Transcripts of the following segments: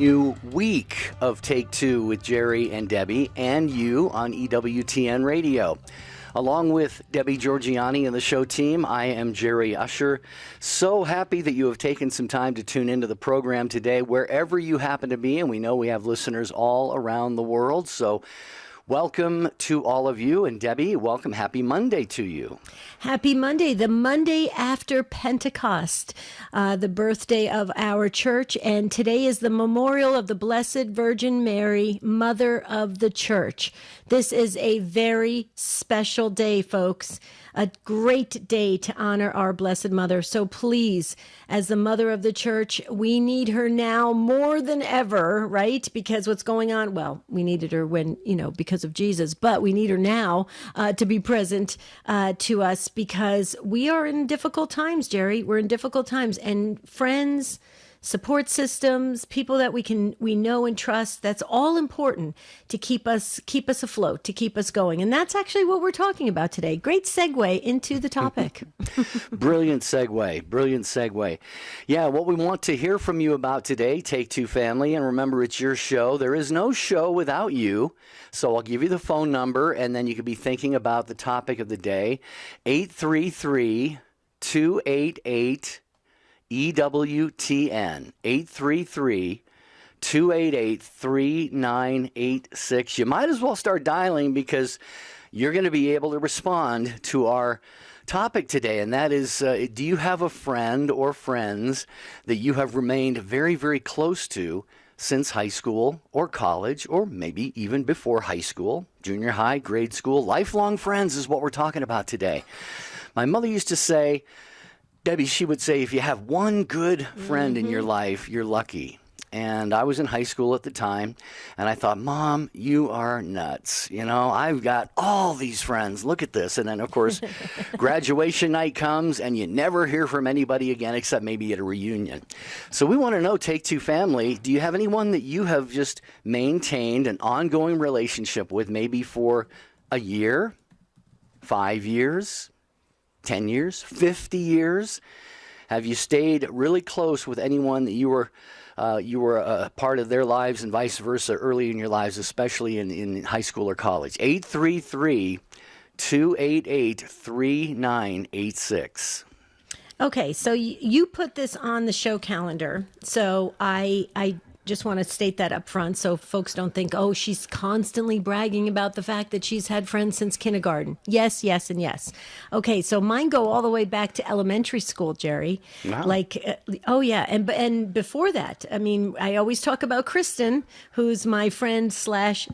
New week of Take Two with Jerry and Debbie and you on EWTN Radio. Along with Debbie Georgiani and the show team, I am Jerry Usher. So happy that you have taken some time to tune into the program today, wherever you happen to be. And we know we have listeners all around the world. So welcome to all of you. And Debbie, welcome. Happy Monday to you. Happy Monday, the Monday after Pentecost, the birthday of our church. And today is the memorial of the Blessed Virgin Mary, Mother of the Church. This is a very special day, folks. A great day to honor our Blessed Mother. So please, as the Mother of the Church, we need her now more than ever, right? Because what's going on? Well, we needed her when, because of Jesus, but we need her now to be present to us because we are in difficult times, Jerry. We're in difficult times. And friends, support systems, people that we know and trust, that's all important to keep us afloat, to keep us going. And that's actually what we're talking about today. Great segue into the topic. Brilliant segue. Yeah, what we want to hear from you about today, Take Two Family, and remember, it's your show. There is no show without you. So I'll give you the phone number, and then you could be thinking about the topic of the day, 833-288 EWTN, 833-288-3986. You might as well start dialing because you're going to be able to respond to our topic today, and that is, do you have a friend or friends that you have remained very, very close to since high school or college, or maybe even before high school, junior high, grade school? Lifelong friends is what we're talking about today. My mother used to say, Debbie, she would say, if you have one good friend in your life, you're lucky. And I was in high school at the time, and I thought, Mom, you are nuts. I've got all these friends. Look at this. And then, of course, graduation night comes, and you never hear from anybody again except maybe at a reunion. So we want to know, Take Two Family, do you have anyone that you have just maintained an ongoing relationship with, maybe for a year, 5 years, 10 years, 50 years? Have you stayed really close with anyone that you were a part of their lives and vice versa early in your lives, especially in high school or college? 833-288-3986. Okay, so you put this on the show calendar. So I just want to state that up front so folks don't think, oh, she's constantly bragging about the fact that she's had friends since kindergarten. Yes, yes, and yes. Okay, so mine go all the way back to elementary school, Jerry. Wow. Oh, yeah. And before that, I always talk about Kristen, who's my friend /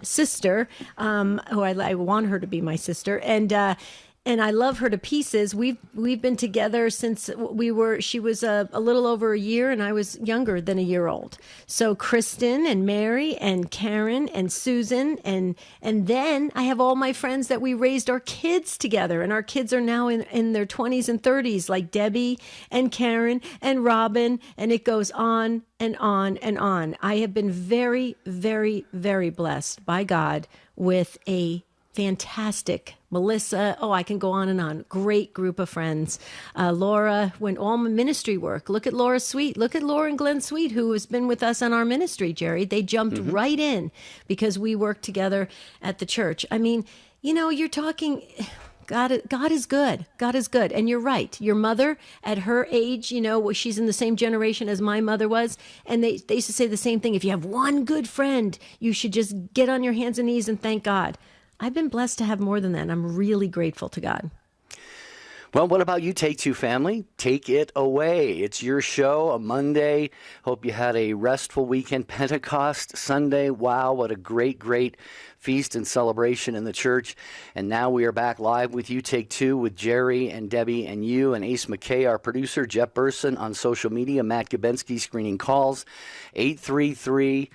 sister, who I want her to be my sister. And I love her to pieces. We've been together since she was a little over a year and I was younger than a year old. So Kristen and Mary and Karen and Susan and then I have all my friends that we raised our kids together, and our kids are now in their 20s and 30s, like Debbie and Karen and Robin, and it goes on and on and on. I have been very, very, very blessed by God with a fantastic Melissa. Oh, I can go on and on. Great group of friends. Laura, when all my ministry work. Look at Laura Sweet. Look at Laura and Glenn Sweet, who has been with us on our ministry, Jerry. They jumped right in because we worked together at the church. You're talking, God is good. God is good. And you're right. Your mother at her age, she's in the same generation as my mother was. And they used to say the same thing. If you have one good friend, you should just get on your hands and knees and thank God. I've been blessed to have more than that, and I'm really grateful to God. Well, what about you, Take Two Family? Take it away. It's your show, a Monday. Hope you had a restful weekend. Pentecost Sunday. Wow, what a great, great feast and celebration in the church. And now we are back live with you, Take Two, with Jerry and Debbie and you and Ace McKay, our producer, Jeff Burson on social media, Matt Gabensky screening calls, 833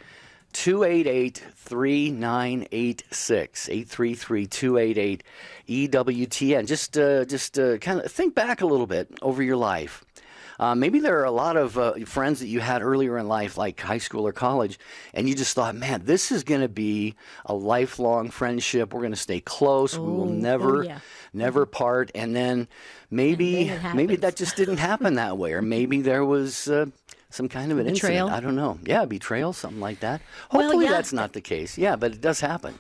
288-3986, 833-288-EWTN. Just kind of think back a little bit over your life. Maybe there are a lot of friends that you had earlier in life, like high school or college, and you just thought, man, this is going to be a lifelong friendship. We're going to stay close. We will never part. And then maybe that just didn't happen that way, or maybe there was some kind of an Betrayal? incident. I don't know. Yeah, betrayal, something like that. Well, Hopefully yeah. that's not the case. Yeah, but it does happen.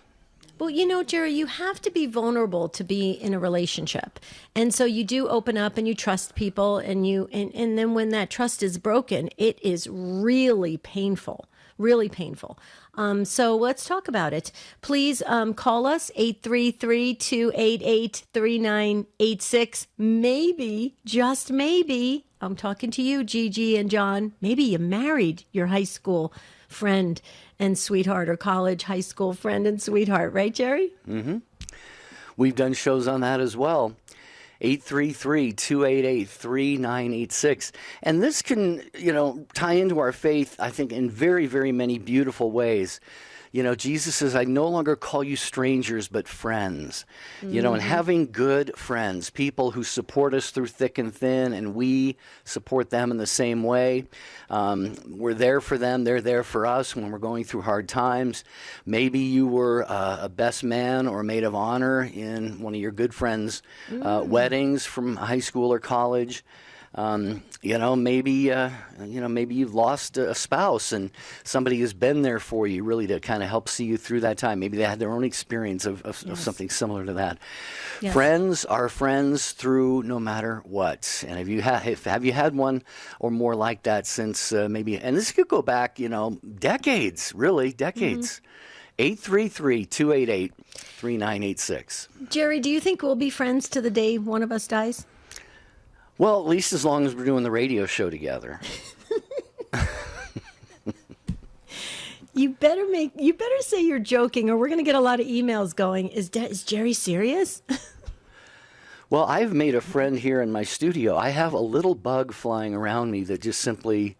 Well, Jerry, you have to be vulnerable to be in a relationship. And so you do open up and you trust people and then when that trust is broken, it is really painful. Really painful. So let's talk about it. Please call us 833-288-3986. Maybe, just maybe, I'm talking to you, Gigi and John. Maybe you married your high school friend and sweetheart, or college high school friend and sweetheart, right, Jerry? Mm-hmm. We've done shows on that as well. 833-288-3986. And this can, tie into our faith, I think, in very, very many beautiful ways. Jesus says, I no longer call you strangers, but friends. And having good friends, people who support us through thick and thin, and we support them in the same way. We're there for them. They're there for us when we're going through hard times. Maybe you were a best man or a maid of honor in one of your good friends' weddings from high school or college. Maybe you've lost a spouse and somebody has been there for you really to kind of help see you through that time. Maybe they had their own experience of something similar to that. Yes. Friends are friends through no matter what. And have you had one or more like that since maybe, and this could go back, decades, really, decades. 833-288-3986. Jerry, do you think we'll be friends to the day one of us dies? Well, at least as long as we're doing the radio show together. You better say you're joking, or we're going to get a lot of emails going. Is Jerry serious? Well, I've made a friend here in my studio. I have a little bug flying around me that just simply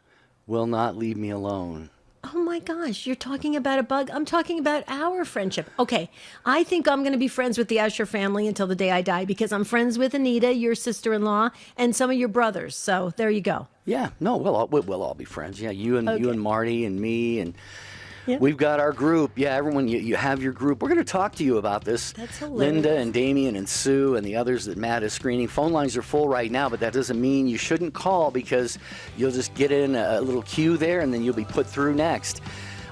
will not leave me alone. Oh my gosh, you're talking about a bug. I'm talking about our friendship. Okay, I think I'm going to be friends with the Usher family until the day I die because I'm friends with Anita, your sister-in-law, and some of your brothers. So there you go. Yeah, no, we'll all be friends. Yeah, you and Marty and me and Yep. We've got our group. Yeah, everyone, you have your group. We're going to talk to you about this. That's hilarious. Linda and Damien and Sue and the others that Matt is screening. Phone lines are full right now, but that doesn't mean you shouldn't call because you'll just get in a little queue there and then you'll be put through next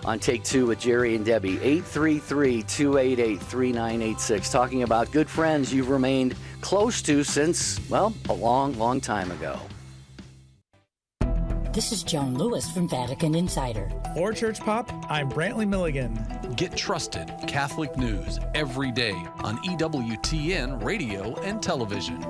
on Take Two with Jerry and Debbie. 833-288-3986. Talking about good friends you've remained close to since, well, a long, long time ago. This is Joan Lewis from Vatican Insider. For Church Pop, I'm Brantley Milligan. Get trusted Catholic news every day on EWTN radio and television.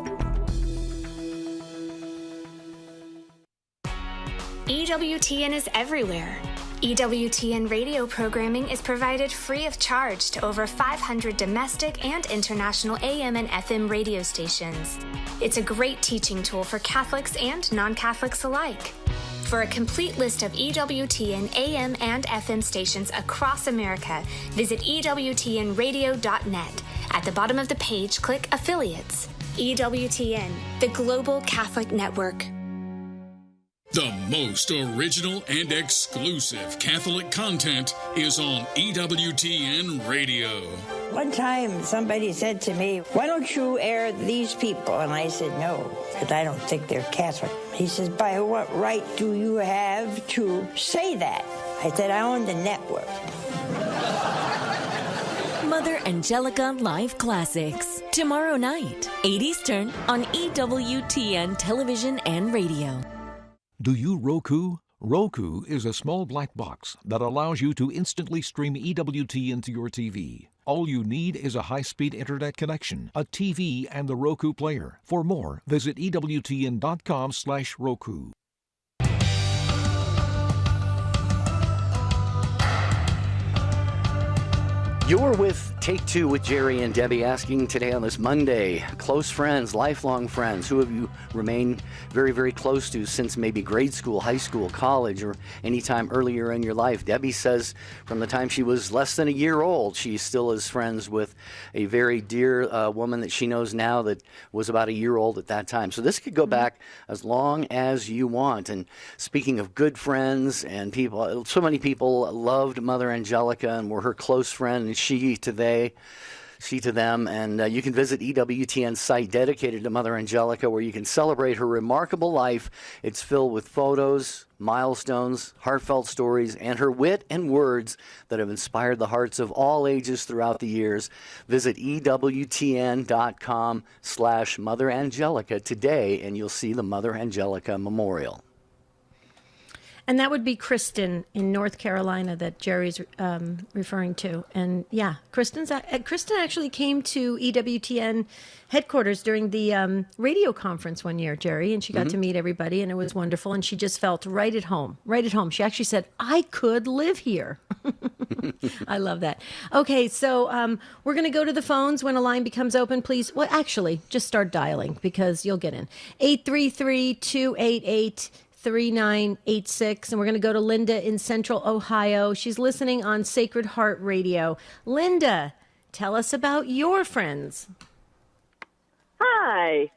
EWTN is everywhere. EWTN radio programming is provided free of charge to over 500 domestic and international AM and FM radio stations. It's a great teaching tool for Catholics and non-Catholics alike. For a complete list of EWTN AM and FM stations across America, visit EWTNradio.net. At the bottom of the page, click Affiliates. EWTN, the Global Catholic Network. The most original and exclusive Catholic content is on EWTN Radio. One time somebody said to me, "Why don't you air these people?" And I said, "No, because I don't think they're Catholic." He says, "By what right do you have to say that?" I said, "I own the network." Mother Angelica Live Classics. Tomorrow night, 8 Eastern on EWTN Television and Radio. Do you Roku? Roku is a small black box that allows you to instantly stream EWTN to your TV. All you need is a high-speed internet connection, a TV, and the Roku player. For more, visit EWTN.com/Roku. You're with Take Two with Jerry and Debbie, asking today on this Monday, close friends, lifelong friends, who have you remained very, very close to since maybe grade school, high school, college, or any time earlier in your life? Debbie says from the time she was less than a year old, she still is friends with a very dear woman that she knows now that was about a year old at that time. So this could go back as long as you want. And speaking of good friends and people, so many people loved Mother Angelica and were her close friend, and she she to them. And you can visit EWTN's site dedicated to Mother Angelica, where you can celebrate her remarkable life. It's filled with photos, milestones, heartfelt stories, and her wit and words that have inspired the hearts of all ages throughout the years. Visit EWTN.com/Mother Angelica today, and you'll see the Mother Angelica Memorial. And that would be Kristen in North Carolina that Jerry's referring to. And yeah, Kristen actually came to EWTN headquarters during the radio conference one year, Jerry, and she got to meet everybody, and it was wonderful. And she just felt right at home. She actually said, I could live here. I love that. Okay, so we're going to go to the phones when a line becomes open, please. Well, actually, just start dialing because you'll get in. 833-288-3986, and we're going to go to Linda in Central Ohio. She's listening on Sacred Heart Radio. Linda, tell us about your friends. Hi.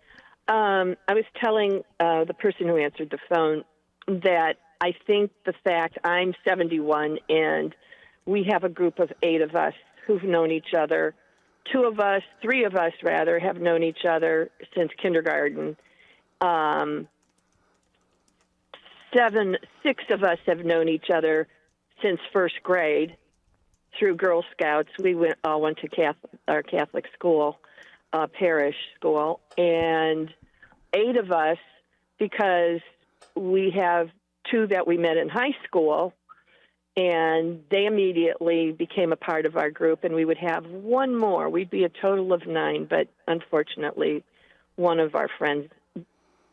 I was telling the person who answered the phone that I think the fact I'm 71 and we have a group of 8 of us who've known each other. 3 of us have known each other since kindergarten. 6 of us have known each other since first grade through Girl Scouts. We all went to our Catholic school, parish school, and 8 of us, because we have 2 that we met in high school, and they immediately became a part of our group, and we would have 1 more. We'd be a total of 9, but unfortunately, one of our friends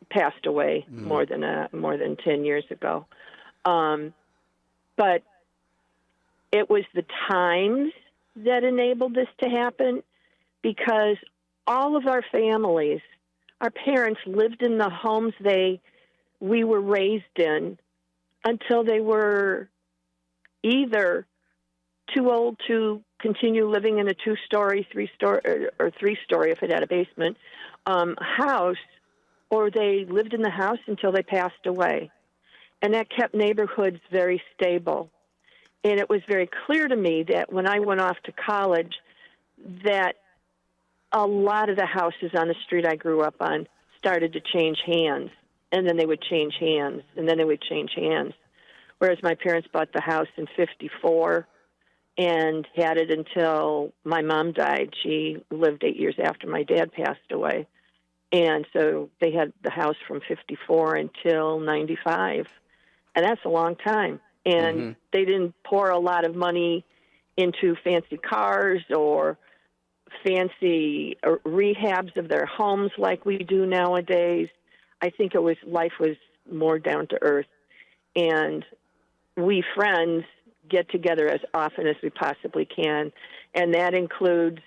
passed away more than 10 years ago. But it was the times that enabled this to happen, because all of our families, our parents lived in the homes we were raised in until they were either too old to continue living in a 2-story, 3-story, or 3-story if it had a basement house, or they lived in the house until they passed away. And that kept neighborhoods very stable. And it was very clear to me that when I went off to college, that a lot of the houses on the street I grew up on started to change hands. And then they would change hands, and then they would change hands. Whereas my parents bought the house in 1954 and had it until my mom died. She lived 8 years after my dad passed away. And so they had the house from 1954 until 1995. And that's a long time. And they didn't pour a lot of money into fancy cars or fancy rehabs of their homes like we do nowadays. I think life was more down to earth. And we friends get together as often as we possibly can. And that includes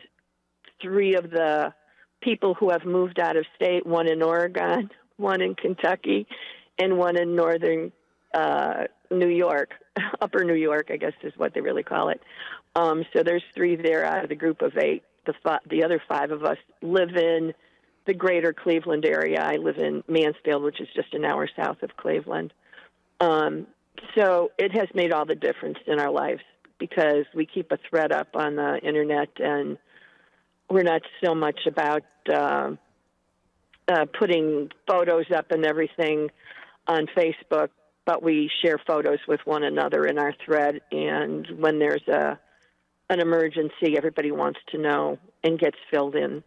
3 of the people who have moved out of state, 1 in Oregon, 1 in Kentucky, and 1 in northern New York, upper New York, I guess is what they really call it. So there's 3 there out of the group of 8. The other 5 of us live in the greater Cleveland area. I live in Mansfield, which is just an hour south of Cleveland. So it has made all the difference in our lives, because we keep a thread up on the internet, and we're not so much about putting photos up and everything on Facebook, but we share photos with one another in our thread. And when there's an emergency, everybody wants to know and gets filled in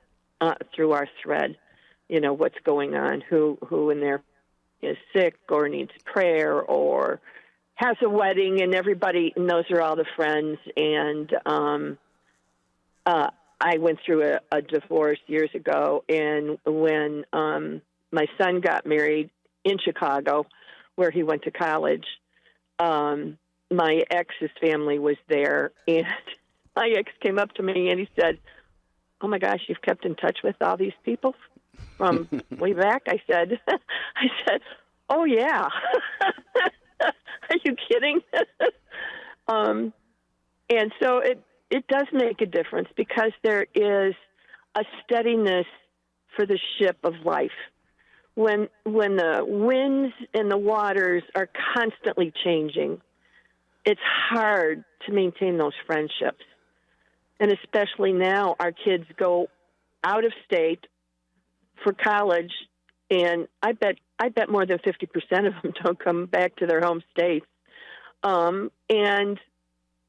through our thread, what's going on, who in there is sick or needs prayer or has a wedding, and those are all the friends. And I went through a divorce years ago, and when my son got married in Chicago, where he went to college, my ex's family was there, and my ex came up to me and he said, "Oh my gosh, you've kept in touch with all these people from way back?" I said, "Oh yeah." Are you kidding? And so it does make a difference, because there is a steadiness for the ship of life. When the winds and the waters are constantly changing, it's hard to maintain those friendships. And especially now, our kids go out of state for college, and I bet more than 50% of them don't come back to their home states. And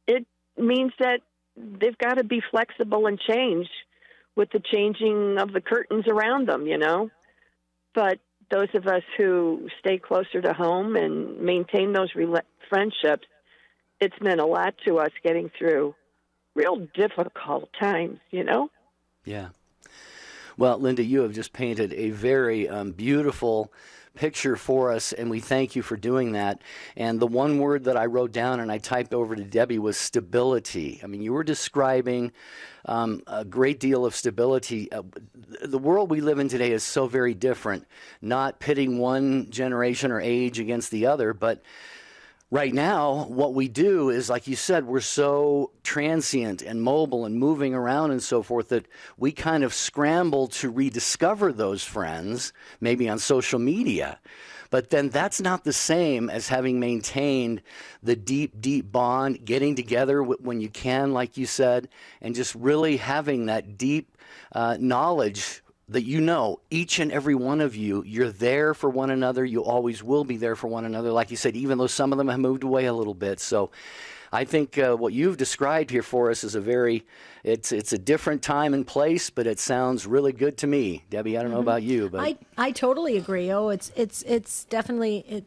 it means that they've got to be flexible and change with the changing of the curtains around them, you know. But those of us who stay closer to home and maintain those friendships, it's meant a lot to us getting through real difficult times, you know? Yeah. Well, Linda, you have just painted a very beautiful picture for us, and we thank you for doing that. And the one word that I wrote down and I typed over to Debbie was stability. I mean, you were describing a great deal of stability. The world we live in today is so very different, not pitting one generation or age against the other, but right now, what we do is, like you said, we're so transient and mobile and moving around and so forth that we kind of scramble to rediscover those friends, maybe on social media. But then that's not the same as having maintained the deep, deep bond, getting together when you can, like you said, and just really having that deep knowledge that you know, each and every one of you, you're there for one another. You always will be there for one another. Like you said, even though some of them have moved away a little bit. So I think what you've described here for us is it's a different time and place, but it sounds really good to me. Debbie, I don't know about you, but I totally agree. Oh, it's definitely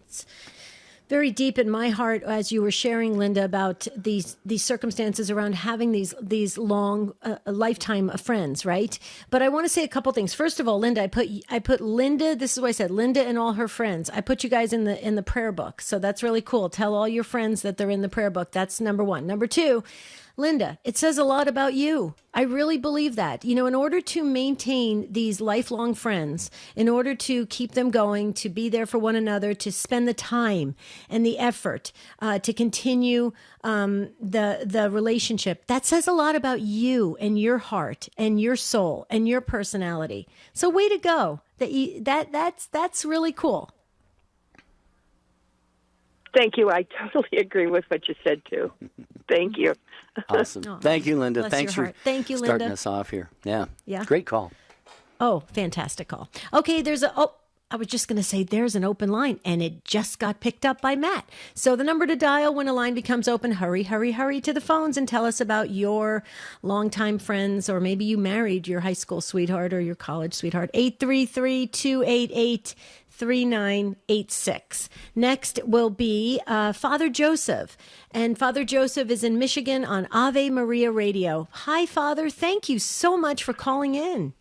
very deep in my heart as you were sharing, Linda, about these circumstances around having these long lifetime of friends, right? But I want to say a couple things. First of all, Linda, I put Linda. This is what I said. Linda and all her friends. I put you guys in the prayer book, so that's really cool. Tell all your friends that they're in the prayer book. That's number one. Number two, Linda, it says a lot about you. I really believe that. You know, in order to maintain these lifelong friends, in order to keep them going, to be there for one another, to spend the time and the effort to continue the relationship, that says a lot about you and your heart and your soul and your personality. So way to go. That's really cool. Thank you. I totally agree with what you said, too. Thank you. Awesome. Thank you, Linda. Bless Thanks your for heart. Thank you, starting Linda. us off here. Yeah. Yeah. Great call. Oh, fantastic call. Okay, I was just going to say there's an open line, and it just got picked up by Matt. So the number to dial when a line becomes open, hurry, hurry, hurry to the phones and tell us about your longtime friends, or maybe you married your high school sweetheart or your college sweetheart. 833-288-3986. Next will be Father Joseph. And Father Joseph is in Michigan on Ave Maria Radio. Hi, Father. Thank you so much for calling in.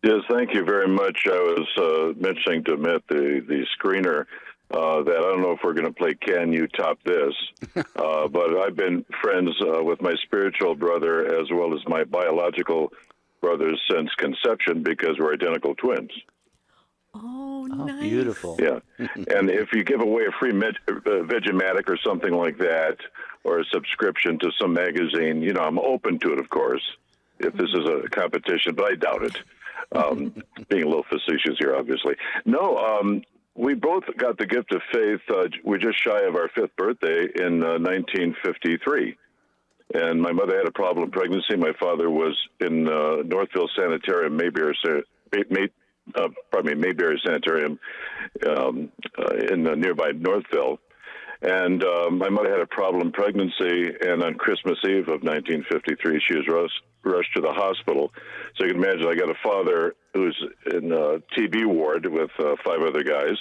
Yes, thank you very much. I was mentioning to Mitt, the screener, that I don't know if we're going to play Can You Top This, but I've been friends with my spiritual brother as well as my biological brothers since conception because we're identical twins. Oh, nice. Beautiful. Yeah. And if you give away a free Vegematic or something like that, or a subscription to some magazine, you know, I'm open to it, of course, if this is a competition, but I doubt it. Being a little facetious here, obviously. No, we both got the gift of faith. We're just shy of our 5th birthday in 1953. And my mother had a problem with pregnancy. My father was in Northville Sanitarium, Mayberry Sanitarium in nearby Northville. And my mother had a problem pregnancy, and on Christmas Eve of 1953, she was rushed to the hospital. So you can imagine I got a father who's in a TB ward with 5 other guys.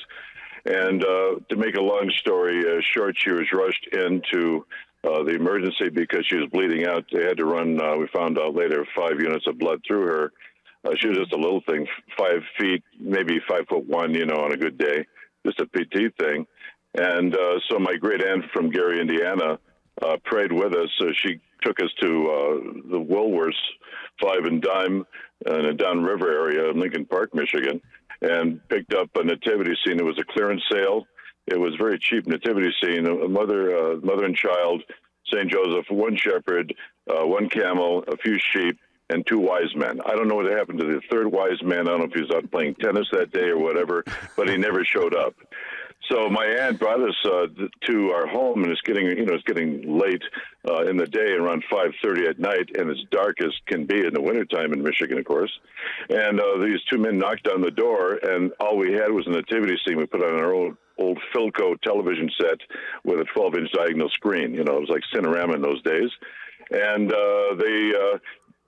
And to make a long story short, she was rushed into the emergency because she was bleeding out. They had to run, we found out later, 5 units of blood through her. She was just a little thing, 5 feet, maybe 5'1", you know, on a good day, just a petite thing. And so my great aunt from Gary, Indiana, prayed with us. So she took us to the Woolworths 5 and Dime in a downriver area in Lincoln Park, Michigan, and picked up a nativity scene. It was a clearance sale. It was a very cheap nativity scene. A mother and child, St. Joseph, 1 shepherd, 1 camel, a few sheep, and 2 wise men. I don't know what happened to the 3rd wise man. I don't know if he was out playing tennis that day or whatever, but he never showed up. So my aunt brought us to our home, and it's getting late in the day, around 5:30 at night, and it's dark as can be in the wintertime in Michigan, of course. And these two men knocked on the door, and all we had was a nativity scene we put on our old Philco television set with a 12-inch diagonal screen. It was like Cinerama in those days. And they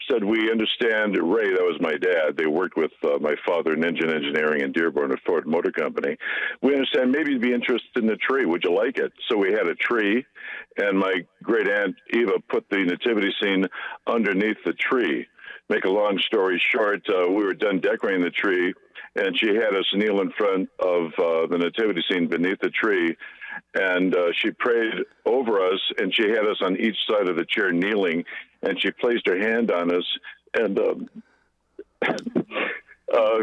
said, we understand, Ray, that was my dad. They worked with my father in engine engineering in Dearborn at Ford Motor Company. We understand maybe you'd be interested in the tree. Would you like it? So we had a tree, and my great aunt Eva put the nativity scene underneath the tree. Make a long story short, we were done decorating the tree, and she had us kneel in front of the nativity scene beneath the tree, and she prayed over us, and she had us on each side of the chair kneeling, and she placed her hand on us, and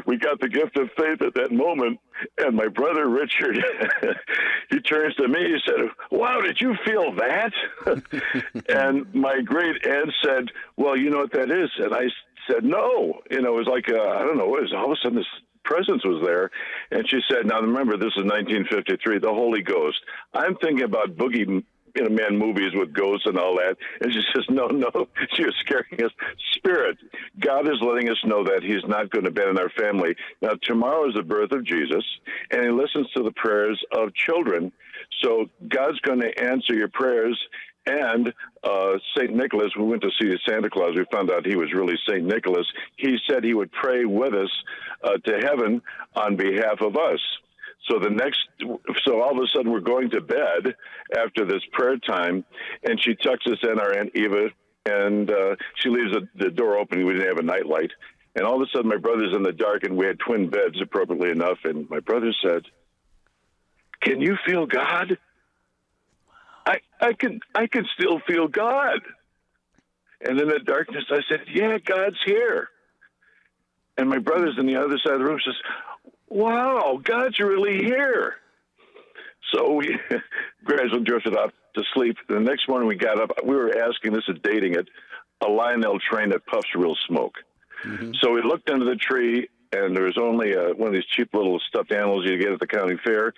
we got the gift of faith at that moment. And my brother Richard, he turns to me, he said, wow, did you feel that? And my great aunt said, well, you know what that is? And I said, no. It was like, I don't know, it was all of a sudden this presence was there. And she said, now remember, this is 1953, the Holy Ghost. I'm thinking about Boogie Man movies with ghosts and all that. And she says, no, she was scaring us. Spirit, God is letting us know that he's not going to abandon our family. Now, tomorrow is the birth of Jesus, and he listens to the prayers of children. So God's going to answer your prayers. And St. Nicholas, we went to see Santa Claus. We found out he was really St. Nicholas. He said he would pray with us to heaven on behalf of us. So all of a sudden we're going to bed after this prayer time, and she tucks us in, our Aunt Eva, and she leaves the door open. We didn't have a nightlight. And all of a sudden my brother's in the dark, and we had twin beds appropriately enough. And my brother said, can you feel God? I can still feel God. And in the darkness I said, yeah, God's here. And my brother's on the other side of the room, says, wow, God's really here. So we gradually drifted off to sleep. The next morning we got up. We were asking, this is dating it, a Lionel train that puffs real smoke. Mm-hmm. So we looked under the tree, and there was only one of these cheap little stuffed animals you get at the county fair.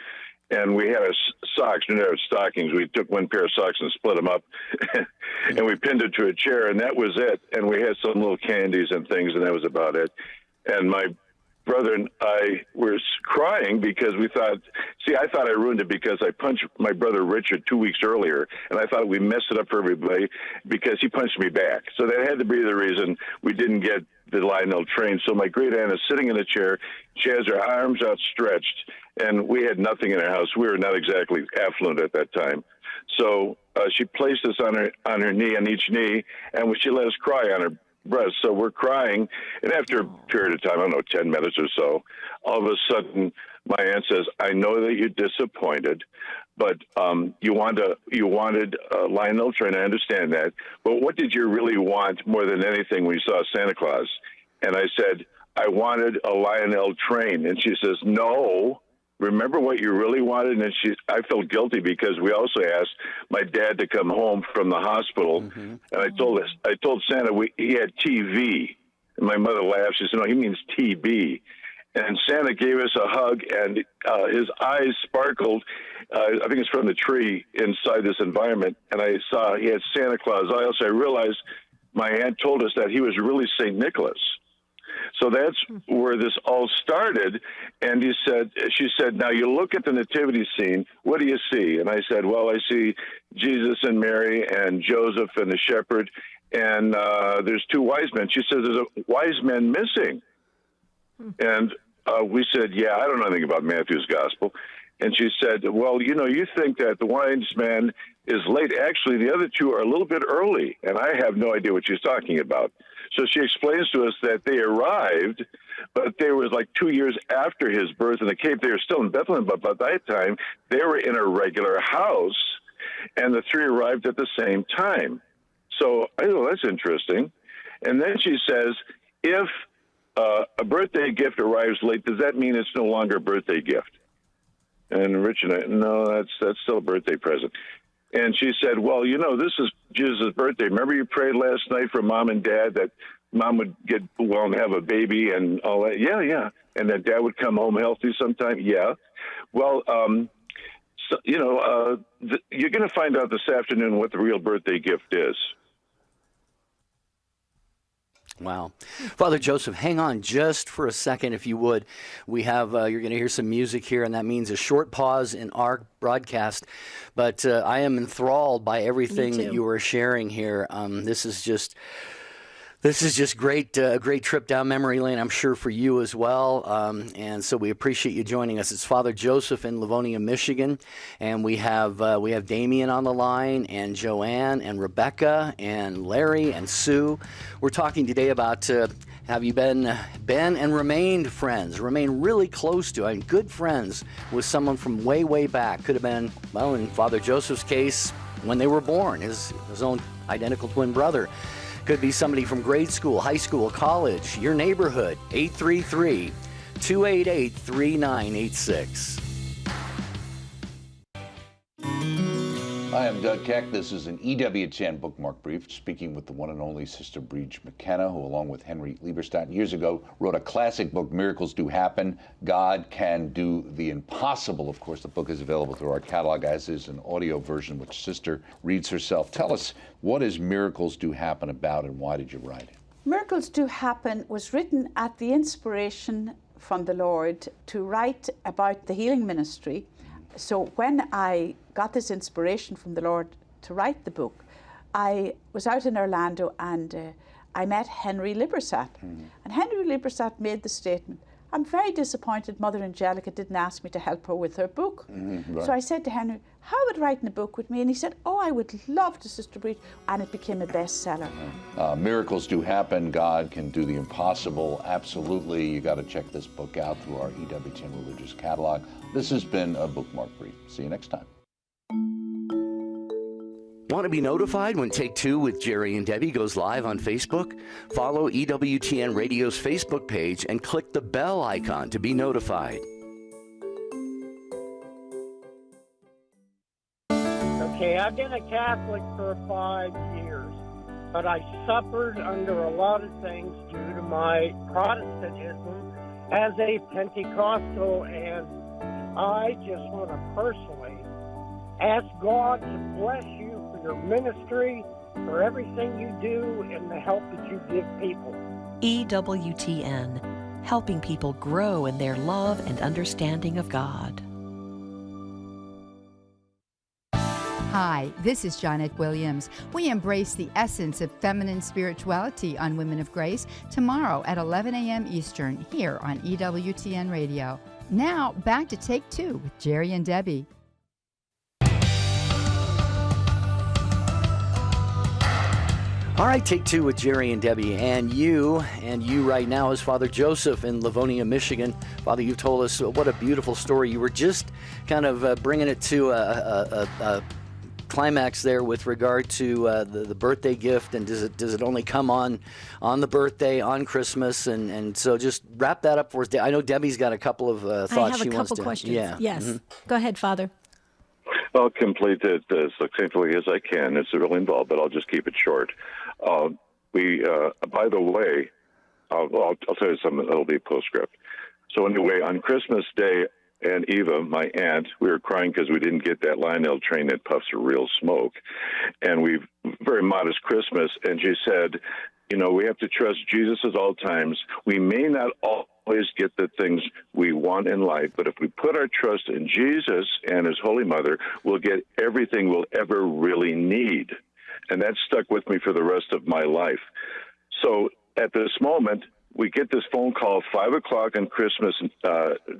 And we had our socks, our stockings. We took one pair of socks and split them up, and we pinned it to a chair, and that was it. And we had some little candies and things, and that was about it. And my brother and I were crying because we thought, I thought I ruined it because I punched my brother Richard 2 weeks earlier, and I thought we messed it up for everybody because he punched me back. So that had to be the reason we didn't get the Lionel train. So my great aunt is sitting in a chair. She has her arms outstretched, and we had nothing in our house. We were not exactly affluent at that time. So she placed us on her knee, on each knee, and she let us cry on her breast. So we're crying, and after a period of time, I don't know, 10 minutes or so, all of a sudden my aunt says, I know that you're disappointed, but you wanted a Lionel train. I understand that, but what did you really want more than anything when you saw Santa Claus? And I said, I wanted a Lionel train. And she says, no, remember what you really wanted? And I felt guilty because we also asked my dad to come home from the hospital. Mm-hmm. And I told Santa he had TV. And my mother laughed. She said, no, he means TB. And Santa gave us a hug, and his eyes sparkled. I think it's from the tree inside this environment. And I saw he had Santa Claus. I realized my aunt told us that he was really St. Nicholas. So that's where this all started. And she said, now you look at the nativity scene, what do you see? And I said, well, I see Jesus and Mary and Joseph and the shepherd, and there's two wise men. She says, there's a wise man missing. And we said, yeah, I don't know anything about Matthew's gospel. And she said, well, you think that the wise man is late. Actually, the other two are a little bit early, and I have no idea what she's talking about. So she explains to us that they arrived, but they was like 2 years after his birth in the Cape. They were still in Bethlehem, but by that time, they were in a regular house, and the three arrived at the same time. So I thought, that's interesting. And then she says, if a birthday gift arrives late, does that mean it's no longer a birthday gift? And Rich and I, no, that's still a birthday present. And she said, well, this is Jesus' birthday. Remember you prayed last night for Mom and Dad that Mom would get well and have a baby and all that? Yeah. And that Dad would come home healthy sometime? Yeah. Well, So, you're going to find out this afternoon what the real birthday gift is. Wow. Father Joseph, hang on just for a second, if you would. We have, you're going to hear some music here, and that means a short pause in our broadcast. But I am enthralled by everything that you are sharing here. This is just great, a great trip down memory lane, I'm sure, for you as well. And so we appreciate you joining us. It's Father Joseph in Livonia, Michigan. And we have Damien on the line, and Joanne, and Rebecca, and Larry, and Sue. We're talking today about have you been and remained friends, remained really close to, good friends with someone from way, way back. Could have been, well, in Father Joseph's case, when they were born, his own identical twin brother. Could be somebody from grade school, high school, college, your neighborhood. 833-288-3986. Hi, I'm Doug Keck. This is an EWTN Bookmark Brief, speaking with the one and only Sister Breach McKenna, who, along with Henry Lieberstadt, years ago, wrote a classic book, Miracles Do Happen. God Can Do the Impossible. Of course, the book is available through our catalog, as is an audio version, which Sister reads herself. Tell us, what is Miracles Do Happen about, and why did you write it? Miracles Do Happen was written at the inspiration from the Lord to write about the healing ministry. So when I got this inspiration from the Lord to write the book, I was out in Orlando and I met Henry Lieberstadt. And Henry Lieberstadt made the statement, I'm very disappointed Mother Angelica didn't ask me to help her with her book. Right. So I said to Henry, how would writing a book with me? And he said, oh, I would love to, Sister Breach. And it became a bestseller. Miracles do happen. God can do the impossible. Absolutely. You got to check this book out through our EWTN Religious Catalog. This has been a Bookmark Brief. See you next time. Want to be notified when Take Two with Jerry and Debbie goes live on Facebook? Follow EWTN Radio's Facebook page and click the bell icon to be notified. Okay, I've been a Catholic for 5 years, but I suffered under a lot of things due to my Protestantism as a Pentecostal, and I just want to personally ask God to bless you for your ministry, for everything you do, and the help that you give people. EWTN, helping people grow in their love and understanding of God. Hi, this is Janet Williams. We embrace the essence of feminine spirituality on Women of Grace tomorrow at 11 a.m. Eastern here on EWTN Radio. Now, back to Take Two with Jerry and Debbie. All right, Take Two with Jerry and Debbie. And you right now is Father Joseph in Livonia, Michigan. Father, you've told us what a beautiful story. You were just kind of bringing it to a climax there with regard to the birthday gift, and does it only come on the birthday, on Christmas, and so just wrap that up for us. I know Debbie's got a couple of thoughts she wants to. I have a couple questions. Yeah. Yes. Mm-hmm. Go ahead, Father. I'll complete it as succinctly as I can. It's really involved, but I'll just keep it short. By the way, I'll tell you something. It'll be postscript. So anyway, on Christmas Day, and Eva, my aunt, we were crying because we didn't get that Lionel train that puffs a real smoke. And we very modest Christmas. And she said, we have to trust Jesus at all times. We may not always get the things we want in life, but if we put our trust in Jesus and his Holy Mother, we'll get everything we'll ever really need. And that stuck with me for the rest of my life. So at this moment, we get this phone call 5 o'clock on Christmas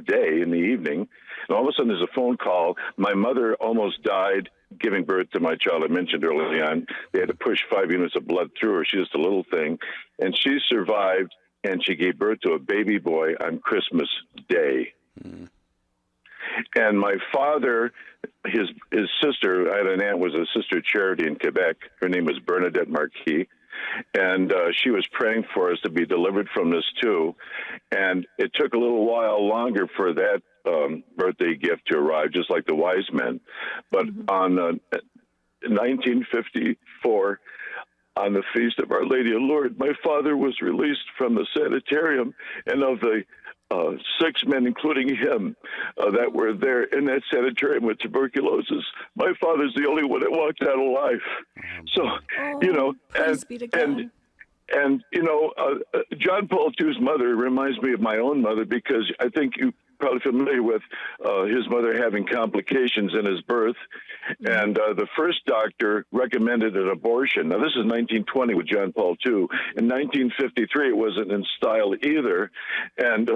Day in the evening, and all of a sudden there's a phone call. My mother almost died giving birth to my child I mentioned early on. They had to push 5 units of blood through her. She's just a little thing. And she survived, and she gave birth to a baby boy on Christmas Day. Mm. And my father, his sister, I had an aunt, was a Sister of Charity in Quebec. Her name was Bernadette Marquis. And she was praying for us to be delivered from this too. And it took a little while longer for that birthday gift to arrive, just like the wise men. But on 1954, on the feast of Our Lady of Lourdes, my father was released from the sanitarium and of the 6 men, including him, that were there in that sanitarium with tuberculosis. My father's the only one that walked out alive. So, praise be to God. And John Paul II's mother reminds me of my own mother, because I think you're probably familiar with his mother having complications in his birth. And the first doctor recommended an abortion. Now, this is 1920 with John Paul II. In 1953, it wasn't in style either. And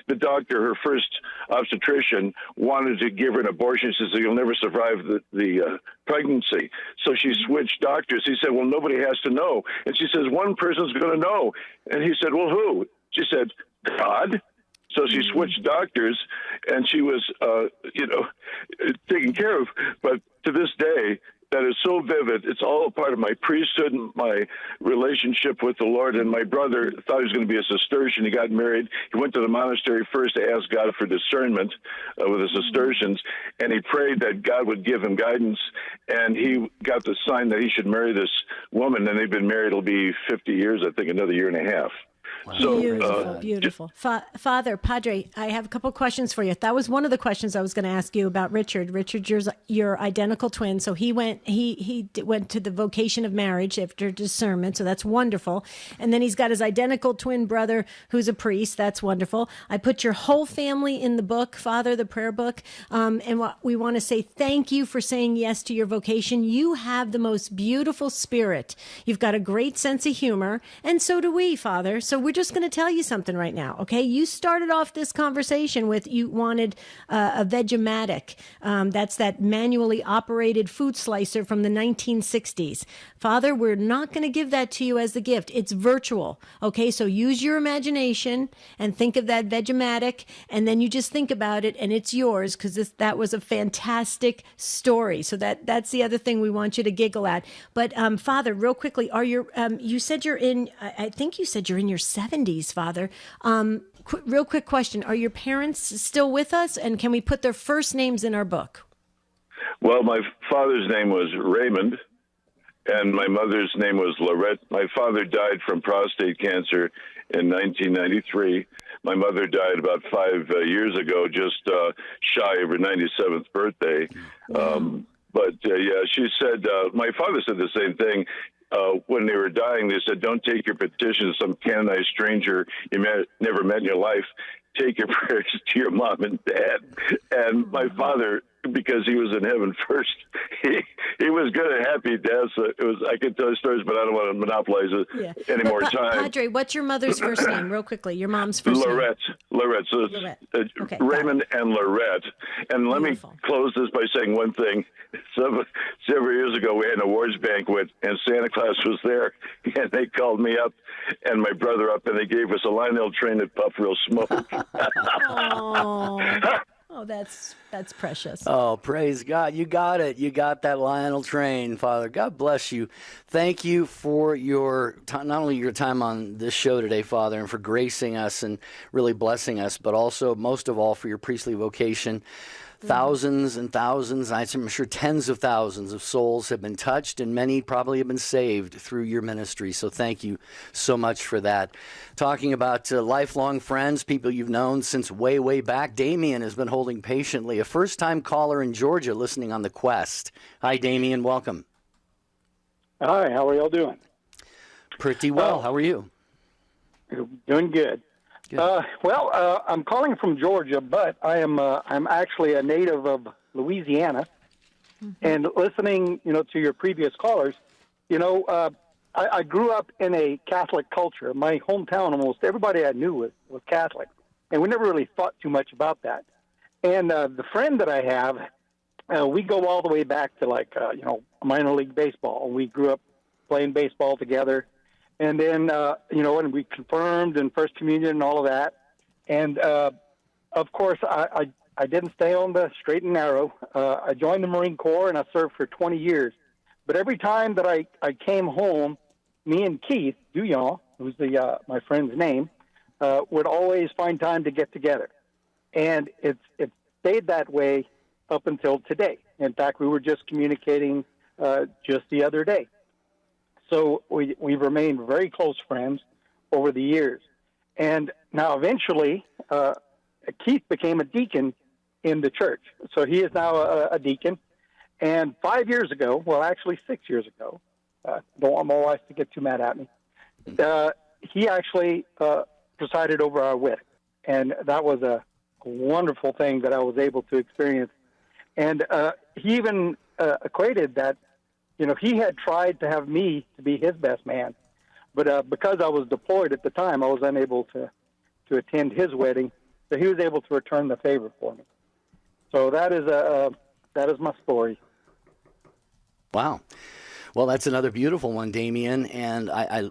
the doctor, her first obstetrician, wanted to give her an abortion. She said, "You'll never survive the pregnancy." So she switched doctors. He said, "Well, nobody has to know." And she says, "One person's going to know." And he said, "Well, who?" She said, "God." So she switched doctors, and she was, taken care of. But to this day, that is so vivid. It's all a part of my priesthood, my relationship with the Lord. And my brother thought he was going to be a Cistercian. He got married. He went to the monastery first to ask God for discernment with the Cistercians, and he prayed that God would give him guidance. And he got the sign that he should marry this woman, and they've been married. It'll be 50 years, I think, another year and a half. Wow. So, beautiful. Father, Padre, I have a couple questions for you. That was one of the questions I was going to ask you about Richard. Richard's your identical twin. So he went to the vocation of marriage after discernment. So that's wonderful. And then he's got his identical twin brother who's a priest. That's wonderful. I put your whole family in the book, Father, the prayer book. And we want to say thank you for saying yes to your vocation. You have the most beautiful spirit. You've got a great sense of humor. And so do we, Father. So we're just going to tell you something right now, okay? You started off this conversation with you wanted a Vegematic. That's that manually operated food slicer from the 1960s. Father, we're not going to give that to you as the gift. It's virtual, okay? So use your imagination and think of that Vegematic, and then you just think about it, and it's yours, because that was a fantastic story. So that's the other thing we want you to giggle at. But Father, real quickly, you said you're in, I think you said you're in your 70s, Father. Real quick question. Are your parents still with us? And can we put their first names in our book? Well, my father's name was Raymond, and my mother's name was Lorette. My father died from prostate cancer in 1993. My mother died about 5 years ago, just shy of her 97th birthday. But she said, my father said the same thing. When they were dying, they said, "Don't take your petition to some canonized stranger you never met in your life. Take your prayers to your mom and dad." And my father, because he was in heaven first, he was good and happy death. So I could tell you stories, but I don't want to monopolize any more time. Padre, what's your mother's first name, real quickly? Your mom's first name? Lorette. So Okay, Raymond and Lorette. And let me close this by saying one thing. Several years ago, we had an awards banquet, and Santa Claus was there, and they called me up and my brother up, and they gave us a Lionel train that puffed real smoke. Oh, that's precious. Oh, praise God. You got it. You got that Lionel train, Father. God bless you. Thank you for your not only your time on this show today, Father, and for gracing us and really blessing us, but also, most of all, for your priestly vocation. Thousands and thousands, I'm sure tens of thousands of souls have been touched, and many probably have been saved through your ministry. So thank you so much for that. Talking about lifelong friends, people you've known since way, way back, Damien has been holding patiently, a first-time caller in Georgia listening on The Quest. Hi, Damien. Welcome. Hi. How are y'all doing? Pretty well. How are you? Doing good. I'm calling from Georgia, but I'm actually a native of Louisiana, and listening, to your previous callers, I grew up in a Catholic culture. My hometown, almost everybody I knew was Catholic, and we never really thought too much about that. And the friend that I have, we go all the way back to minor league baseball. We grew up playing baseball together. And then, and we confirmed and First Communion and all of that. And, of course, I didn't stay on the straight and narrow. I joined the Marine Corps, and I served for 20 years. But every time that I came home, me and Keith Duyon, who's my friend's name, would always find time to get together. And it stayed that way up until today. In fact, we were just communicating just the other day. So we've remained very close friends over the years. And now eventually, Keith became a deacon in the church. So he is now a deacon. And 5 years ago, well, actually 6 years ago, don't want my wife to get too mad at me, he actually presided over our wedding. And that was a wonderful thing that I was able to experience. And he even equated that, he had tried to have me to be his best man. But because I was deployed at the time, I was unable to attend his wedding. So he was able to return the favor for me. So that is my story. Wow. Well, that's another beautiful one, Damien. And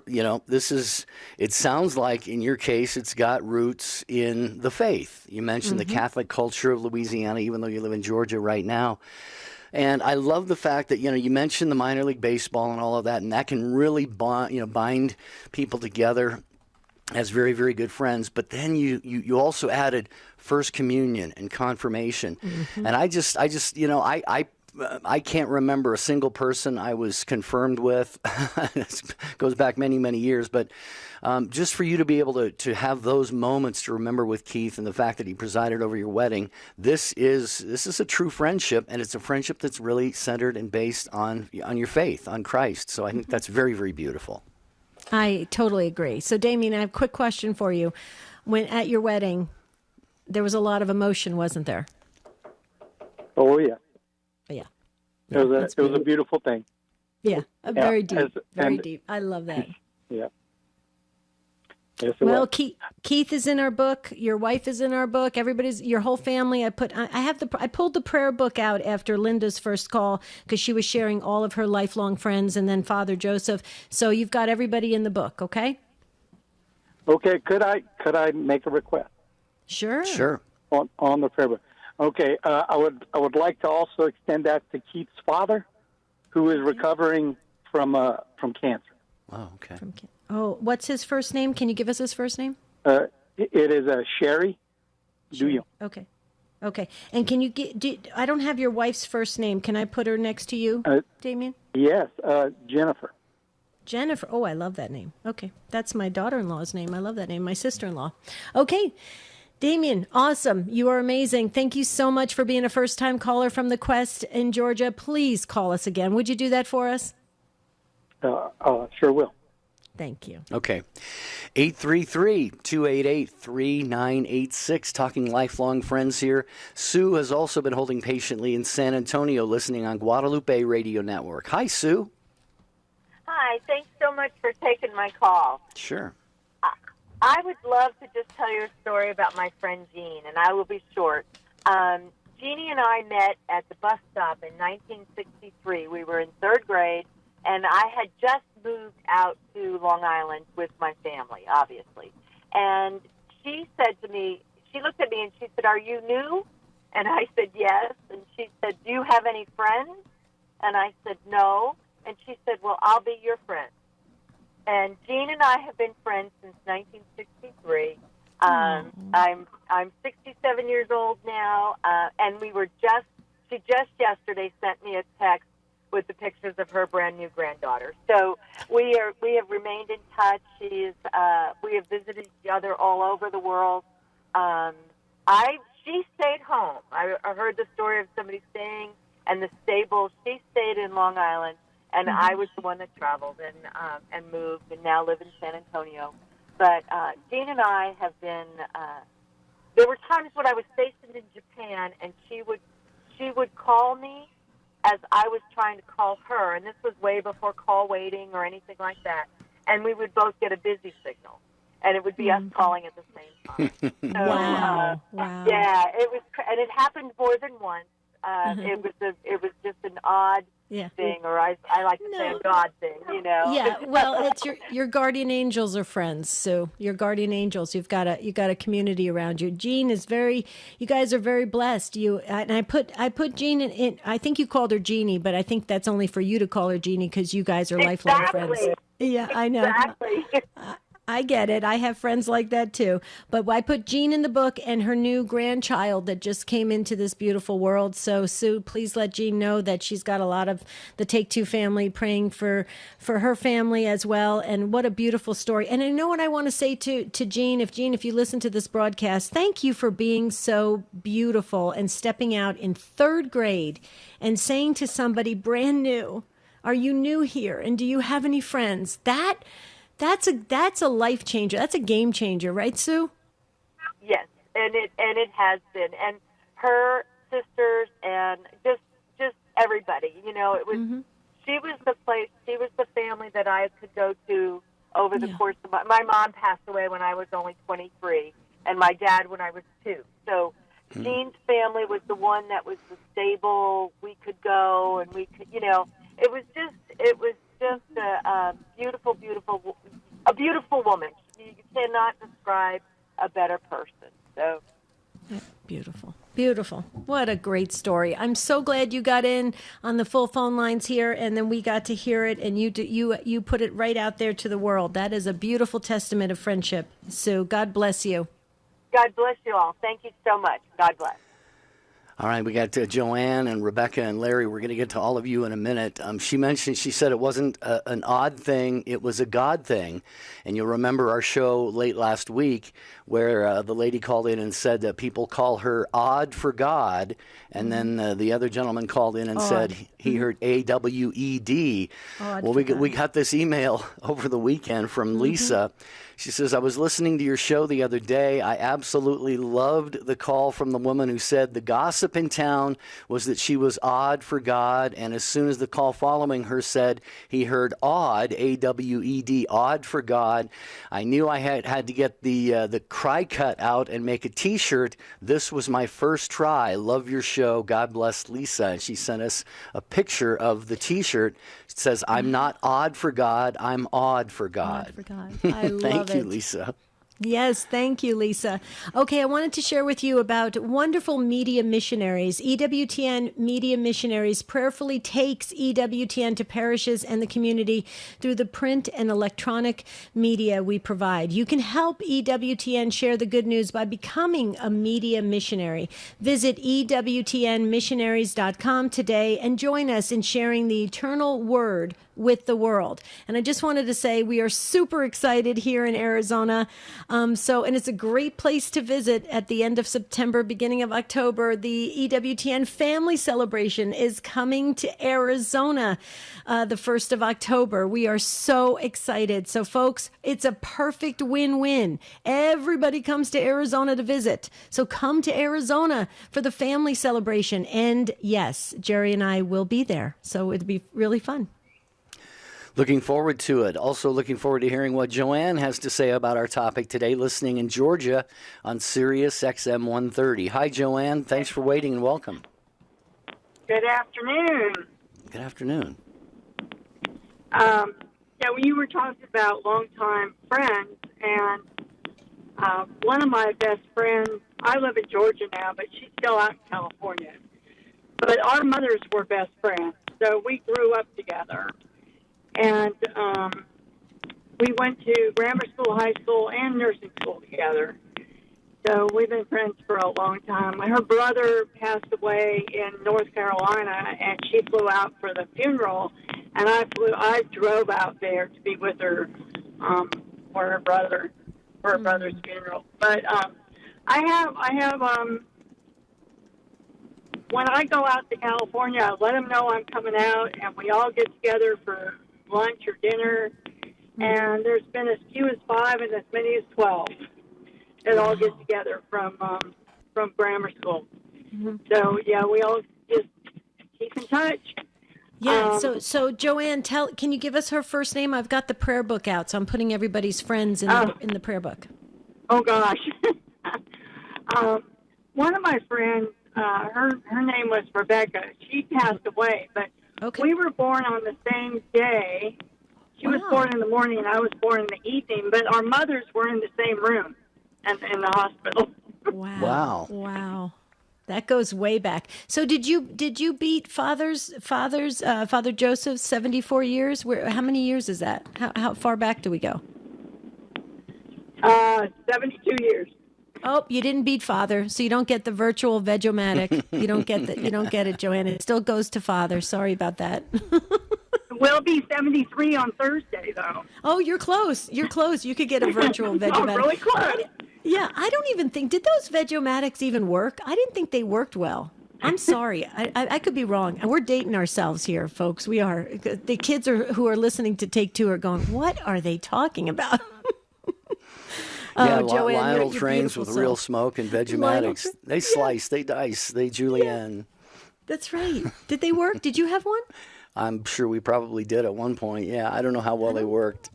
it sounds like in your case, it's got roots in the faith. You mentioned the Catholic culture of Louisiana, even though you live in Georgia right now. And I love the fact that, you mentioned the minor league baseball and all of that, and that can really bind people together as very, very good friends. But then you also added First Communion and confirmation. And I can't remember a single person I was confirmed with. It goes back many, many years. But just for you to be able to have those moments to remember with Keith and the fact that he presided over your wedding, this is a true friendship, and it's a friendship that's really centered and based on your faith, on Christ. So I think that's very, very beautiful. I totally agree. So, Damien, I have a quick question for you. When at your wedding, there was a lot of emotion, wasn't there? Oh, yeah. Yeah. It was a beautiful thing. Yeah, very deep, very deep. I love that. Yeah. Yes, well, Keith is in our book. Your wife is in our book. Your whole family. I pulled the prayer book out after Linda's first call because she was sharing all of her lifelong friends and then Father Joseph. So you've got everybody in the book, okay? Okay. Could I make a request? Sure. Sure. On the prayer book. Okay. I would like to also extend that to Keith's father, who is recovering from cancer. Oh, okay. What's his first name? Can you give us his first name? It is Sherry. Do you? Okay. And can you I don't have your wife's first name. Can I put her next to you, Damien? Yes, Jennifer. Jennifer. Oh, I love that name. Okay. That's my daughter-in-law's name. I love that name. My sister-in-law. Okay. Damien, awesome. You are amazing. Thank you so much for being a first-time caller from the Quest in Georgia. Please call us again. Would you do that for us? Sure will. Thank you. Okay. 833-288-3986. Talking lifelong friends here. Sue has also been holding patiently in San Antonio, listening on Guadalupe Radio Network. Hi, Sue. Hi. Thanks so much for taking my call. Sure. I would love to just tell you a story about my friend Jean, and I will be short. Jeannie and I met at the bus stop in 1963. We were in third grade, and I had just moved out to Long Island with my family, obviously. And she said to me, she looked at me and she said, "Are you new?" And I said, "Yes." And she said, "Do you have any friends?" And I said, "No." And she said, "Well, I'll be your friend." And Jean and I have been friends since 1963. I'm 67 years old now, and she just yesterday sent me a text with the pictures of her brand new granddaughter. So we have remained in touch. We have visited each other all over the world. She stayed home. I heard the story of somebody staying in the stable. She stayed in Long Island. And I was the one that traveled and moved and now live in San Antonio. But Jean and I have been. There were times when I was stationed in Japan, and she would call me as I was trying to call her, and this was way before call waiting or anything like that. And we would both get a busy signal, and it would be us calling at the same time. So, Wow! Yeah, it was, and it happened more than once. It was just an odd thing, or I like to say a God thing, Yeah, well, it's your guardian angels are friends, Sue. Your guardian angels. You've got a community around you. Jean is you guys are very blessed. I put Jean in. I think you called her Jeannie, but I think that's only for you to call her Jeannie because you guys are lifelong friends. Yeah, I know. Exactly. I get it. I have friends like that too. But I put Jean in the book and her new grandchild that just came into this beautiful world. So Sue, please let Jean know that she's got a lot of the Take Two family praying for her family as well. And what a beautiful story. And I know what I want to say to Jean. If you listen to this broadcast, thank you for being so beautiful and stepping out in third grade and saying to somebody brand new, are you new here? And do you have any friends? That's a life changer. That's a game changer, right, Sue? Yes, and it has been, and her sisters and just everybody. You know, it was she was the family that I could go to over the course of my mom passed away when I was only 23, and my dad when I was 2. So Jean's family was the one that was the stable. We could go, and we could, you know, it was just a beautiful woman. You cannot describe a better person. So beautiful. What a great story. I'm so glad you got in on the full phone lines here, and then we got to hear it, and you put it right out there to the world. That is a beautiful testament of friendship. Sue, God bless you. God bless you all. Thank you so much. God bless. All right, we got Joanne and Rebecca and Larry. We're going to get to all of you in a minute. She said it wasn't an odd thing, it was a God thing. And you'll remember our show late last week where the lady called in and said that people call her odd for God. And then the other gentleman called in and said he heard AWED. Well, we got this email over the weekend from Lisa. She says, I was listening to your show the other day. I absolutely loved the call from the woman who said the gossip in town was that she was odd for God. And as soon as the call following her said he heard odd, AWED, odd for God, I knew I had to get the cry cut out and make a T-shirt. This was my first try. Love your show. God bless Lisa. And she sent us a picture of the T-shirt. It says, I'm not odd for God. I'm awed for God. Odd for God. I love Thank you, Lisa. Yes, thank you, Lisa. Okay, I wanted to share with you about wonderful media missionaries. EWTN Media Missionaries prayerfully takes EWTN to parishes and the community through the print and electronic media we provide. You can help EWTN share the good news by becoming a media missionary. Visit EWTNmissionaries.com today and join us in sharing the eternal word with the world. And I just wanted to say we are super excited here in Arizona. And it's a great place to visit at the end of September, beginning of October. The EWTN Family Celebration is coming to Arizona the 1st of October. We are so excited. So folks, it's a perfect win-win. Everybody comes to Arizona to visit. So come to Arizona for the family celebration. And yes, Jerry and I will be there. So it'd be really fun. Looking forward to it. Also looking forward to hearing what Joanne has to say about our topic today, listening in Georgia on Sirius XM 130. Hi, Joanne. Thanks for waiting and welcome. Good afternoon. Good afternoon. When you were talking about longtime friends, and one of my best friends, I live in Georgia now, but she's still out in California. But our mothers were best friends, so we grew up together. And we went to grammar school, high school, and nursing school together. So we've been friends for a long time. Her brother passed away in North Carolina, and she flew out for the funeral. And I drove out there to be with her for her brother's funeral. But I have when I go out to California, I let them know I'm coming out, and we all get together for lunch or dinner, and there's been as few as 5 and as many as 12 that all get together from grammar school. So yeah, we all just keep in touch. Yeah. So Joanne, can you give us her first name? I've got the prayer book out, so I'm putting everybody's friends in the prayer book. Oh gosh, one of my friends, her name was Rebecca. She passed away, but we were born on the same day. She was born in the morning, and I was born in the evening. But our mothers were in the same room, and in the hospital. Wow. That goes way back. So did you beat Father Joseph's 74 years? How many years is that? How far back do we go? 72 years. Oh, you didn't beat Father, so you don't get the virtual Vegomatic. You don't get it, Joanna. It still goes to Father. Sorry about that. We'll be 73 on Thursday, though. Oh, you're close. You're close. You could get a virtual Vegomatic. Oh, really close. Yeah, I don't even think, did those Vegomatics even work? I didn't think they worked well. I'm sorry. I could be wrong. And we're dating ourselves here, folks. We are. The kids who are listening to Take Two are going, what are they talking about? Yeah, Joanne, Lionel you're trains with beautiful real soul. smoke and Vegematics. They slice, they dice, they julienne. That's right. Did they work? Did you have one? I'm sure we probably did at one point. Yeah, I don't know how well they worked.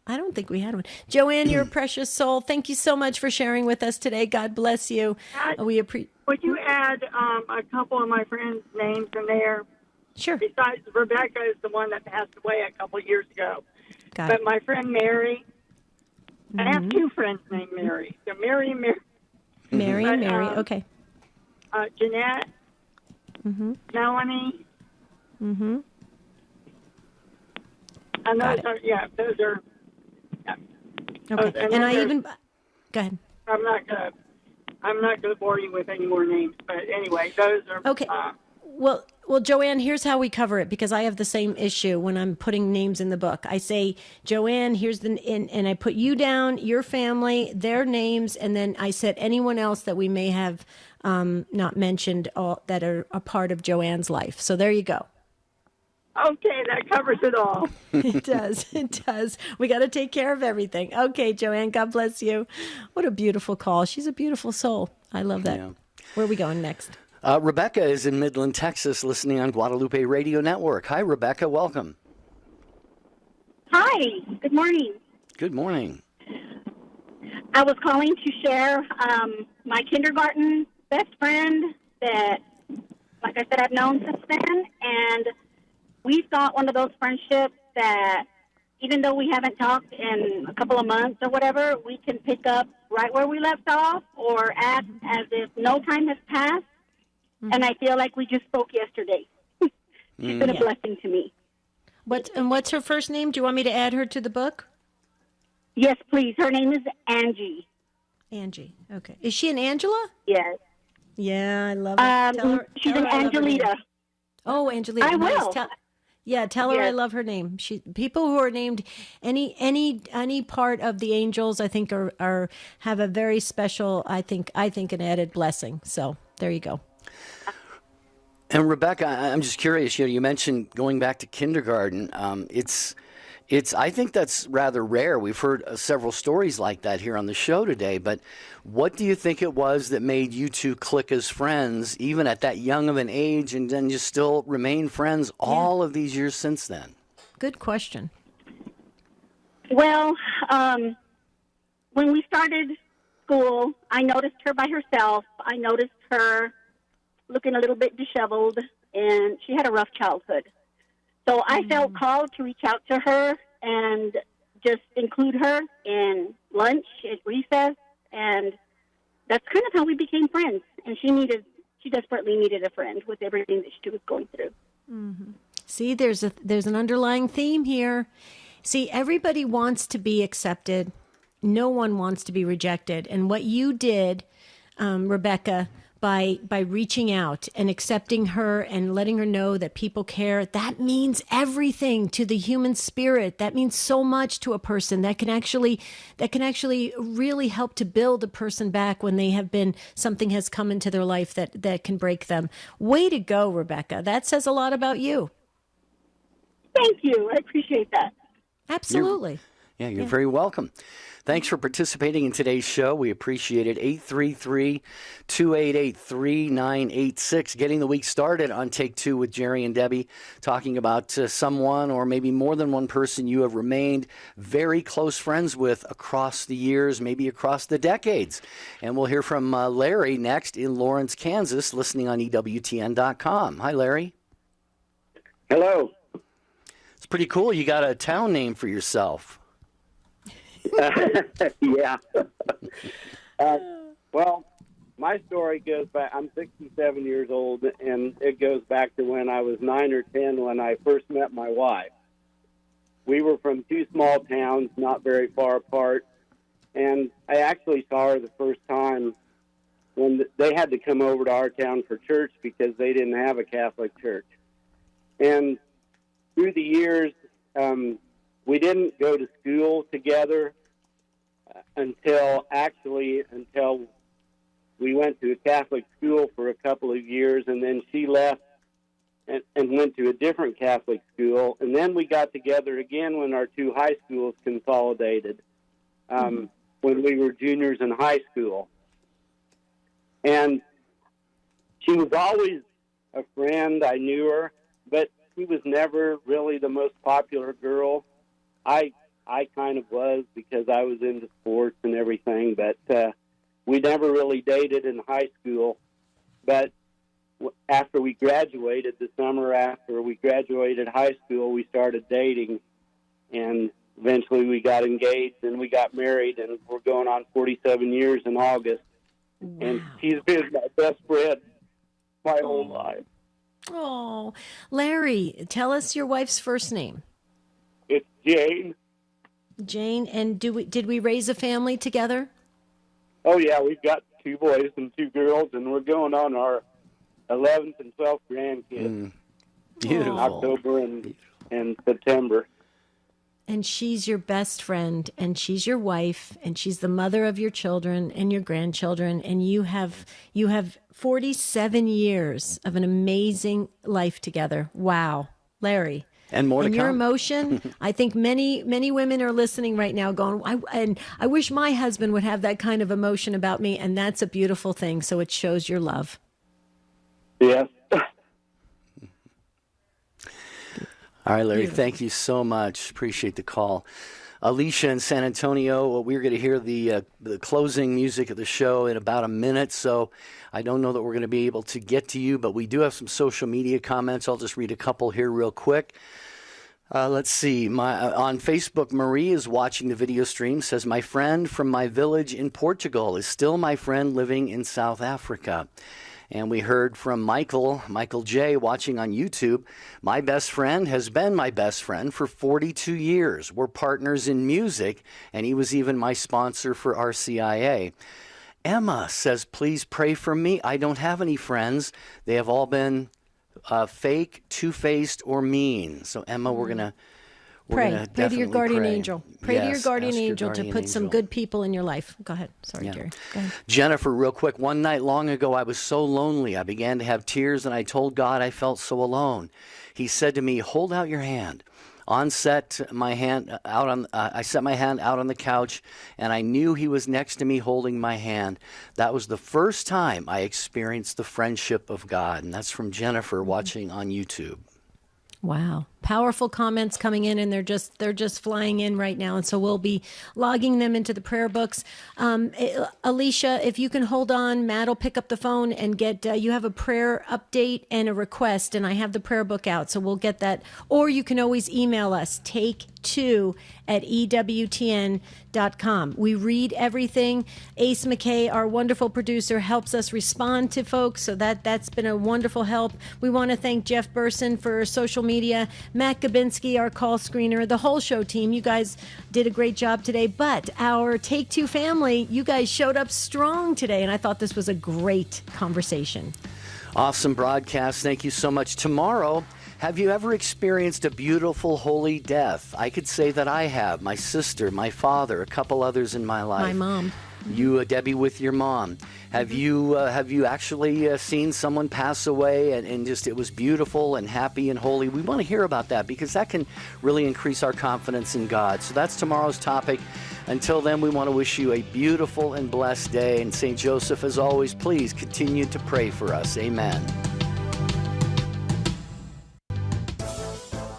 I don't think we had one. Joanne, you're a precious soul. Thank you so much for sharing with us today. God bless you. We appreciate. Would you add a couple of my friends' names in there? Sure. Besides, Rebecca is the one that passed away a couple of years ago. Got But it. my friend Mary, I have two friends named Mary. So Mary and Mary. Mary and Mary. Okay. Jeanette, Melanie. Mm-hmm. And those are, those are. Okay. And I even. Go ahead. I'm not gonna bore you with any more names, but anyway, those are okay. Well, Joanne, here's how we cover it, because I have the same issue when I'm putting names in the book. I say, Joanne, here's and I put you down, your family, their names, and then I said anyone else that we may have not mentioned that are a part of Joanne's life. So there you go. Okay, that covers it all. It does. It does. We got to take care of everything. Okay, Joanne, God bless you. What a beautiful call. She's a beautiful soul. I love that. Yeah. Where are we going next? Rebecca is in Midland, Texas, listening on Guadalupe Radio Network. Hi, Rebecca. Welcome. Hi. Good morning. Good morning. I was calling to share my kindergarten best friend that, like I said, I've known since then. And we've got one of those friendships that even though we haven't talked in a couple of months or whatever, we can pick up right where we left off or act as if no time has passed. And I feel like we just spoke yesterday. She's been a blessing to me. What's her first name? Do you want me to add her to the book? Yes, please. Her name is Angie. Angie. Okay. Is she an Angela? Yes. Yeah, I love her. She's an Angelita. Oh, Angelita. I nice. will. Tell her I Yes. love her name. People who are named any part of the angels, I think, are have a very special. I think an added blessing. So there you go. And Rebecca, I'm just curious. You mentioned going back to kindergarten. It's. I think that's rather rare. We've heard several stories like that here on the show today. But what do you think it was that made you two click as friends, even at that young of an age, and then you still remain friends all of these years since then? Good question. Well, when we started school, I noticed her by herself. I noticed her looking a little bit disheveled, and she had a rough childhood. So I felt called to reach out to her and just include her in lunch, at recess, and that's kind of how we became friends. And she desperately needed a friend with everything that she was going through. Mm-hmm. See, there's an underlying theme here. See, everybody wants to be accepted. No one wants to be rejected. And what you did, Rebecca, by reaching out and accepting her and letting her know that people care, that means everything to the human spirit. That means so much to a person. That can actually really help to build a person back when they have been, something has come into their life that can break them. Way to go, Rebecca. That says a lot about you. Thank you. I appreciate that. Absolutely. You're very welcome. Thanks for participating in today's show. We appreciate it. 833-288-3986. Getting the week started on Take Two with Jerry and Debbie, talking about someone or maybe more than one person you have remained very close friends with across the years, maybe across the decades. And we'll hear from Larry next in Lawrence, Kansas, listening on EWTN.com. Hi, Larry. Hello. It's pretty cool. You got a town name for yourself. Yeah. Well, my story goes back. I'm 67 years old, and it goes back to when I was 9 or 10 when I first met my wife. We were from two small towns, not very far apart, And I actually saw her the first time when they had to come over to our town for church because they didn't have a Catholic church. And through the years, we didn't go to school together until we went to a Catholic school for a couple of years, and then she left and went to a different Catholic school. And then we got together again when our two high schools consolidated, when we were juniors in high school. And she was always a friend. I knew her, but she was never really the most popular girl. I kind of was because I was into sports and everything, but we never really dated in high school. But after we graduated, the summer after we graduated high school, we started dating, and eventually we got engaged and we got married, and we're going on 47 years in August. Wow. And she's been my best friend my whole life. Oh, Larry, tell us your wife's first name. It's Jane. Jane, and did we raise a family together? Oh, yeah, we've got 2 boys and 2 girls, and we're going on our 11th and 12th grandkids. Beautiful. In October and September. And she's your best friend, and she's your wife, and she's the mother of your children and your grandchildren, and you have 47 years of an amazing life together. Wow, Larry. And more to come. Your emotion, I think many women are listening right now going, I wish my husband would have that kind of emotion about me, and that's a beautiful thing, so it shows your love. Yes. All right, Larry, Beautiful. Thank you so much. Appreciate the call. Alicia in San Antonio, we're going to hear the closing music of the show in about a minute, so I don't know that we're going to be able to get to you, but we do have some social media comments. I'll just read a couple here real quick. Let's see. On Facebook, Marie is watching the video stream, says, my friend from my village in Portugal is still my friend living in South Africa. And we heard from Michael J. watching on YouTube. My best friend has been my best friend for 42 years. We're partners in music, and he was even my sponsor for RCIA. Emma says, please pray for me. I don't have any friends. They have all been fake, two-faced, or mean. So, Emma, we're going to Pray to your guardian angel. Pray to your guardian ask your angel to guardian put some angel. good people in your life. Go ahead. Sorry, Yeah. Jerry. Go ahead. Jennifer, real quick. One night long ago, I was so lonely. I began to have tears, and I told God I felt so alone. He said to me, hold out your hand. I set my hand out on the couch, and I knew he was next to me holding my hand. That was the first time I experienced the friendship of God. And that's from Jennifer watching on YouTube. Wow. Powerful comments coming in, and they're just flying in right now. And so we'll be logging them into the prayer books. Alicia, if you can hold on, Matt will pick up the phone and get, you have a prayer update and a request, and I have the prayer book out. So we'll get that. Or you can always email us, take2@EWTN.com. We read everything. Ace McKay, our wonderful producer, helps us respond to folks. So that's been a wonderful help. We want to thank Jeff Burson for social media, Matt Gabinski, our call screener, the whole show team. You guys did a great job today. But our Take Two family, you guys showed up strong today, and I thought this was a great conversation. Awesome broadcast. Thank you so much. Tomorrow, have you ever experienced a beautiful, holy death? I could say that I have. My sister, my father, a couple others in my life. My mom. You, Debbie, with your mom. Have you actually seen someone pass away and just it was beautiful and happy and holy? We want to hear about that because that can really increase our confidence in God. So that's tomorrow's topic. Until then, we want to wish you a beautiful and blessed day. And St. Joseph, as always, please continue to pray for us. Amen.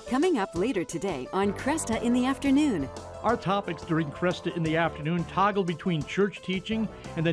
Coming up later today on Cresta in the Afternoon. Our topics during Cresta in the Afternoon toggle between church teaching and then